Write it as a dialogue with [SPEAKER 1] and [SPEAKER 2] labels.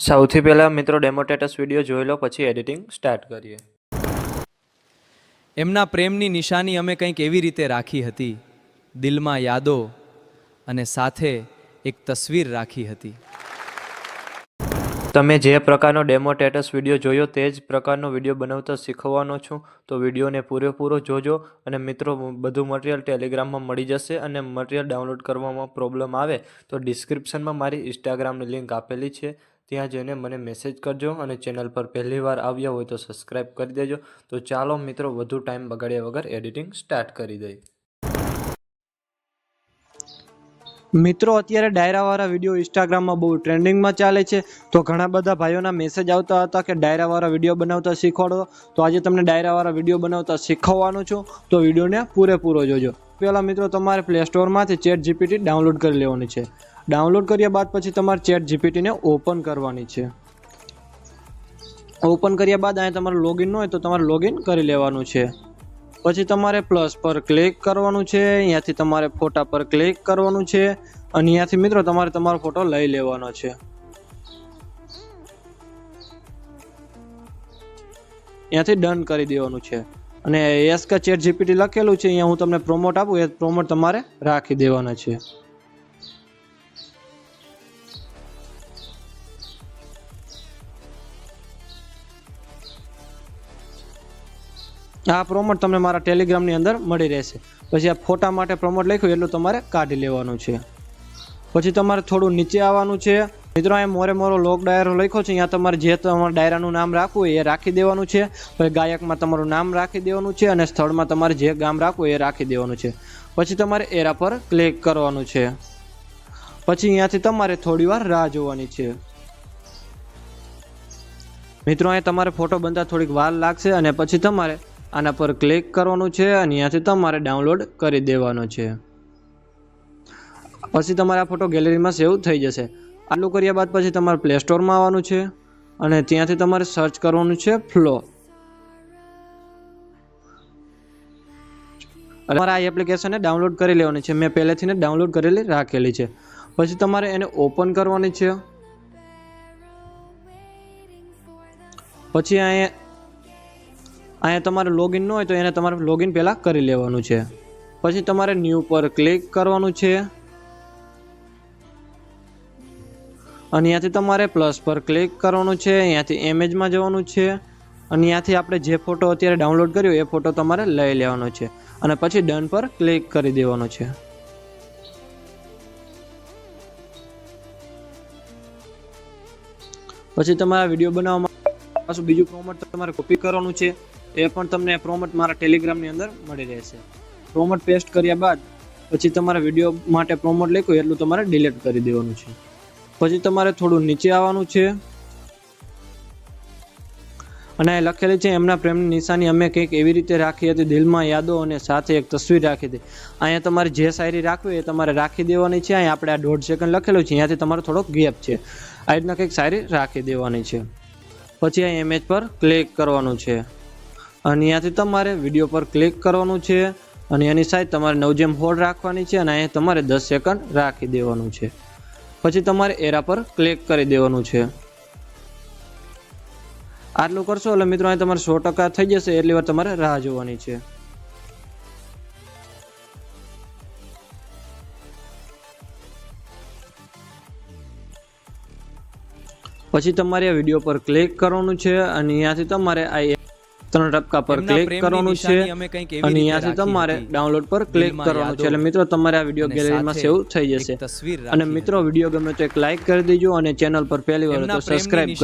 [SPEAKER 1] સૌથી પહેલાં મિત્રો ડેમો સ્ટેટસ વિડીયો જોઈ લો, પછી એડિટિંગ સ્ટાર્ટ કરીએ.
[SPEAKER 2] એમના પ્રેમની નિશાની અમે કંઈક એવી રીતે રાખી હતી, દિલમાં યાદો અને સાથે એક તસવીર રાખી હતી.
[SPEAKER 1] તમે જે પ્રકારનો ડેમો સ્ટેટસ વિડીયો જોયો તે જ પ્રકારનો વિડીયો બનાવતા શીખવવાનો છું, તો વિડીયોને પૂરેપૂરો જોજો. અને મિત્રો, બધું મટીરિયલ ટેલિગ્રામમાં મળી જશે. અને મટીરિયલ ડાઉનલોડ કરવામાં પ્રોબ્લેમ આવે તો ડિસ્ક્રિપ્શનમાં મારી ઇન્સ્ટાગ્રામની લિંક આપેલી છે, ત્યાં જઈને મને મેસેજ કરજો. અને ચેનલ પર પહેલીવાર આવ્યા હોય તો સબસ્ક્રાઈબ કરી દેજો. તો ચાલો મિત્રો, વધુ ટાઈમ બગાડ્યા વગર એડિટિંગ સ્ટાર્ટ કરી દઈએ.
[SPEAKER 3] મિત્રો, અત્યારે ડાયરાવાળા વિડીયો ઇન્સ્ટાગ્રામમાં બહુ ટ્રેન્ડિંગમાં ચાલે છે. તો ઘણા બધા ભાઈઓના મેસેજ આવતા હતા કે ડાયરાવાળા વિડીયો બનાવતા શીખવાડો. તો આજે તમને ડાયરાવાળા વિડીયો બનાવતા શીખવવાનું છું, તો વિડીયોને પૂરેપૂરો જોજો. પહેલાં મિત્રો, તમારે પ્લે સ્ટોરમાંથી ChatGPT ડાઉનલોડ કરી લેવાની છે. ડાઉનલોડ કર્યા બાદ પછી તમારે ChatGPTને ઓપન કરવાની છે. ઓપન કર્યા બાદ અહીંયા તમારે લોગિન ન હોય તો તમારે લોગિન કરી લેવાનું છે. પછી તમારે પ્લસ પર ક્લિક કરવાનું છે. અહીંયાથી તમારે ફોટા પર ક્લિક કરવાનું છે. અને અહીંયાથી મિત્રો તમારે તમારો ફોટો લઈ લેવાનો છે. અહીંયાથી ડન કરી દેવાનું છે. અને એસ કા ChatGPT લખેલું છે, અહીંયા હું તમને પ્રોમોટ આપું, એ પ્રોમોટ તમારે રાખી દેવાના છે. આ પ્રોમોટ તમને મારા ટેલિગ્રામની અંદર મળી રહેશે. પછી આ ફોટા માટે પ્રોમોટ લખ્યું એટલું તમારે કાઢી લેવાનું છે. પછી તમારે થોડું નીચે આવવાનું છે. મિત્રો, અહીંયા મોરે મોરો લોક ડાયરો લખ્યો છે, અહીંયા તમારે જે તમારા ડાયરાનું નામ રાખવું એ રાખી દેવાનું છે. પછી ગાયકમાં તમારું નામ રાખી દેવાનું છે. અને સ્થળમાં તમારે જે ગામ રાખવું એ રાખી દેવાનું છે. પછી તમારે એરા પર ક્લિક કરવાનું છે. પછી અહીંયાથી તમારે થોડી વાર રાહ જોવાની છે. મિત્રો, અહીંયા તમારે ફોટો બનતા થોડીક વાર લાગશે. અને પછી તમારે આના પર ક્લિક કરવાનું છે. અને અહીંયાથી તમારે ડાઉનલોડ કરી દેવાનો છે. પછી તમારે આ ફોટો ગેલેરીમાં સેવ થઈ જશે. આટલું કર્યા બાદ પછી તમારે પ્લે સ્ટોરમાં આવવાનું છે. અને ત્યાંથી તમારે સર્ચ કરવાનું છે ફ્લો. તમારે આ એપ્લિકેશનને ડાઉનલોડ કરી લેવાની છે. મેં પહેલેથી ડાઉનલોડ કરેલી રાખેલી છે. પછી તમારે એને ઓપન કરવાની છે. પછી અહીંયા તમારે લોગિન ન હોય તો એને તમારે લોગિન પહેલાં કરી લેવાનું છે. પછી તમારે ન્યૂ પર ક્લિક કરવાનું છે. અને અહીંયાથી તમારે પ્લસ પર ક્લિક કરવાનું છે. અહીંયાથી ઇમેજમાં જવાનું છે. અને અહીંયાથી આપણે જે ફોટો અત્યારે ડાઉનલોડ કર્યો એ ફોટો તમારે લઈ લેવાનો છે. અને પછી ડન પર ક્લિક કરી દેવાનો છે. પછી તમારા વિડીયો બનાવવામાં પાછું બીજું પ્રોમોટ તમારે કોપી કરવાનું છે. એ પણ તમને પ્રોમોટ મારા ટેલિગ્રામની અંદર મળી રહેશે. પ્રોમોટ પેસ્ટ કર્યા બાદ પછી તમારા વિડીયો માટે પ્રોમોટ લખ્યું એટલું તમારે ડિલીટ કરી દેવાનું છે. પછી તમારે થોડું નીચે આવવાનું છે. અને એ લખેલી છે, એમના પ્રેમની નિશાની અમે કંઈક એવી રીતે રાખી હતી, દિલમાં યાદો અને સાથે એક તસવીર રાખી હતી. અહીંયા તમારે જે શાયરી રાખવી એ તમારે રાખી દેવાની છે. અહીંયા આપણે આ 1.5 સેકન્ડ લખેલું છે, અહીંયાથી તમારો થોડોક ગેપ છે. આ રીતના કંઈક શાયરી રાખી દેવાની છે. પછી આ ઇમેજ પર ક્લિક કરવાનું છે. અને અહીંયાથી તમારે વિડીયો પર ક્લિક કરવાનું છે. અને એની સાઈડ તમારે 9:4 રાખવાની છે. અને અહીંયા તમારે 10 સેકન્ડ રાખી દેવાનું છે. પછી તમારે એરા પર ક્લિક કરી દેવાનું છે. આટલું કરશો એટલે મિત્રો અહીં તમારે 100% થઈ જશે. એટલી વાર તમારે રાહ જોવાની છે. પછી તમારે આ વિડીયો પર ક્લિક કરવાનું છે. અને અહીંયાથી તમારે આ 3 ટપકા પર ક્લિક કરવાનું છે. અને અહીંયાથી તમારે ડાઉનલોડ પર ક્લિક કરવાનું છે. એટલે મિત્રો, તમારે આ વિડીયો ગેલેરીમાં સેવ થઈ જશે. અને મિત્રો, વિડીયો ગમે તો એક લાઈક કરી દેજો. અને ચેનલ પર પહેલી વાર તો સબસ્ક્રાઇબ